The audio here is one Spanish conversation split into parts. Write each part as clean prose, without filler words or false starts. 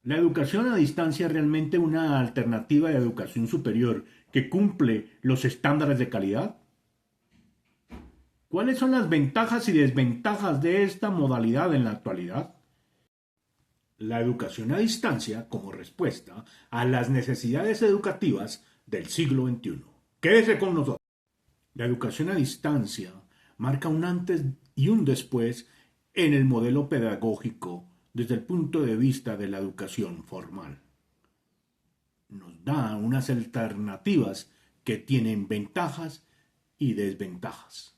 La educación a distancia es realmente una alternativa de educación superior que cumple los estándares de calidad. ¿Cuáles son las ventajas y desventajas de esta modalidad en la actualidad? La educación a distancia como respuesta a las necesidades educativas del siglo XXI. Quédese con nosotros. La educación a distancia marca un antes y un después en el modelo pedagógico desde el punto de vista de la educación formal. Nos da unas alternativas que tienen ventajas y desventajas.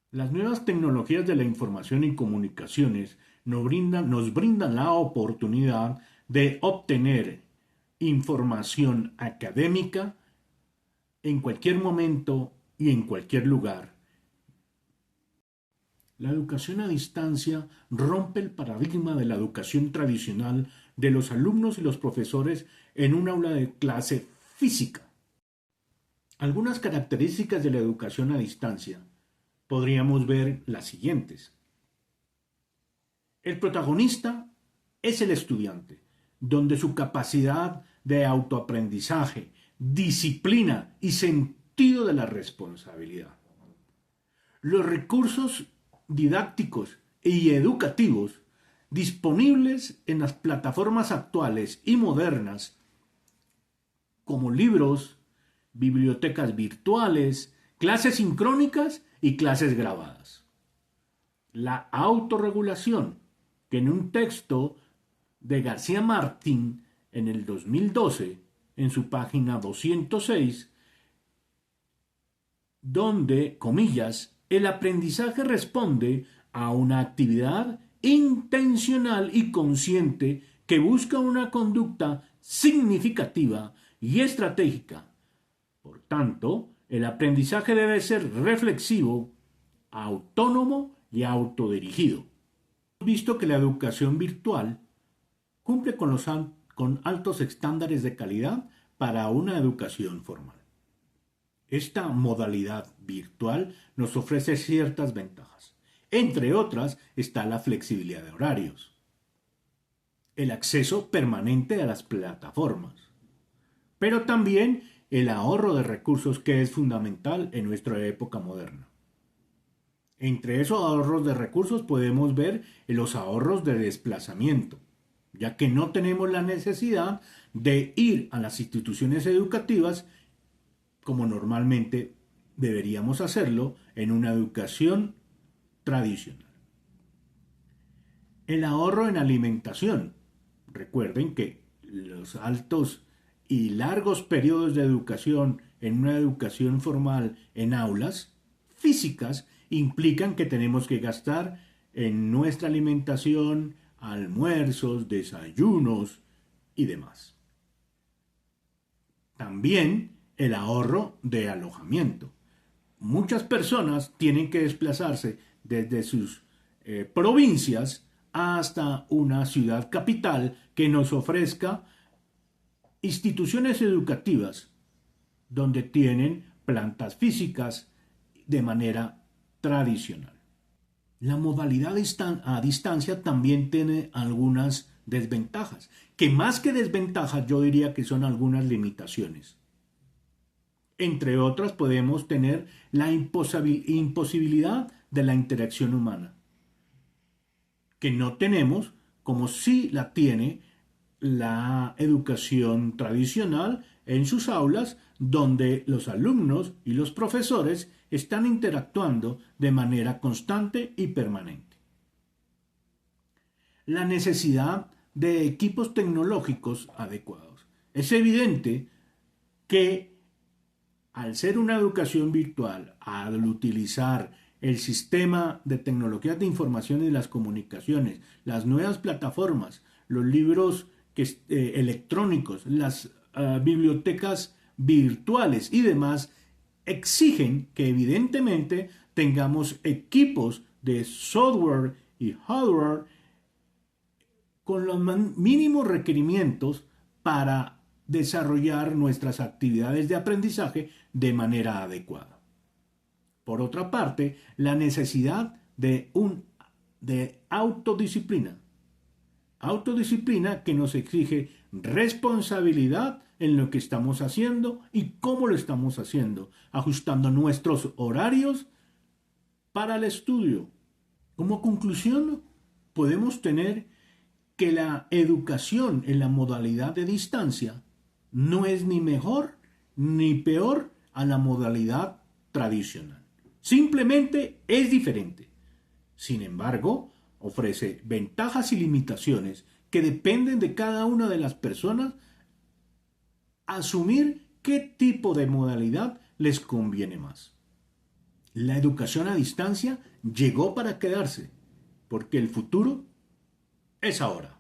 Las nuevas tecnologías de la información y comunicaciones nos brindan la oportunidad de obtener información académica en cualquier momento y en cualquier lugar. La educación a distancia rompe el paradigma de la educación tradicional de los alumnos y los profesores en un aula de clase física. Algunas características de la educación a distancia podríamos ver las siguientes. El protagonista es el estudiante, donde su capacidad de autoaprendizaje, disciplina y sentido de la responsabilidad. Los recursos didácticos y educativos disponibles en las plataformas actuales y modernas, como libros, bibliotecas virtuales, clases sincrónicas y clases grabadas. La autorregulación, que en un texto de García Martín en el 2012, en su página 206, donde, comillas, el aprendizaje responde a una actividad intencional y consciente que busca una conducta significativa y estratégica. Por tanto, el aprendizaje debe ser reflexivo, autónomo y autodirigido. Hemos visto que la educación virtual cumple con altos estándares de calidad para una educación formal. Esta modalidad virtual nos ofrece ciertas ventajas. Entre otras está la flexibilidad de horarios, el acceso permanente a las plataformas, pero también el ahorro de recursos que es fundamental en nuestra época moderna. Entre esos ahorros de recursos podemos ver los ahorros de desplazamiento, ya que no tenemos la necesidad de ir a las instituciones educativas como normalmente deberíamos hacerlo en una educación tradicional. El ahorro en alimentación. Recuerden que los altos y largos periodos de educación en una educación formal en aulas físicas implican que tenemos que gastar en nuestra alimentación, almuerzos, desayunos y demás. También el ahorro de alojamiento. Muchas personas tienen que desplazarse desde sus provincias hasta una ciudad capital que nos ofrezca instituciones educativas donde tienen plantas físicas de manera tradicional. La modalidad a distancia también tiene algunas desventajas, que más que desventajas yo diría que son algunas limitaciones. Entre otras podemos tener la imposibilidad de la interacción humana, que no tenemos como sí la tiene la educación tradicional en sus aulas, donde los alumnos y los profesores están interactuando de manera constante y permanente. La necesidad de equipos tecnológicos adecuados. Es evidente que al ser una educación virtual, al utilizar el sistema de tecnologías de información y las comunicaciones, las nuevas plataformas, los libros electrónicos, las bibliotecas virtuales y demás, exigen que evidentemente tengamos equipos de software y hardware con los mínimos requerimientos para desarrollar nuestras actividades de aprendizaje de manera adecuada. Por otra parte, la necesidad de autodisciplina. autodisciplina que nos exige responsabilidad en lo que estamos haciendo y cómo lo estamos haciendo, ajustando nuestros horarios para el estudio. Como conclusión, podemos tener que la educación en la modalidad de distancia no es ni mejor ni peor a la modalidad tradicional. Simplemente es diferente. Sin embargo, ofrece ventajas y limitaciones que dependen de cada una de las personas asumir qué tipo de modalidad les conviene más. La educación a distancia llegó para quedarse, porque el futuro es ahora.